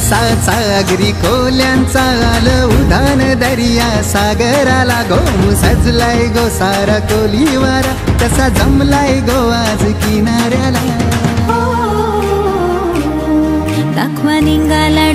साचा अगरी कोल्यांचा आलं उधान दर्या सागराला गो सजलाय गो सारा कोलीवारा कसा जमलाय गो आज किनाऱ्याला दाखवा निघाला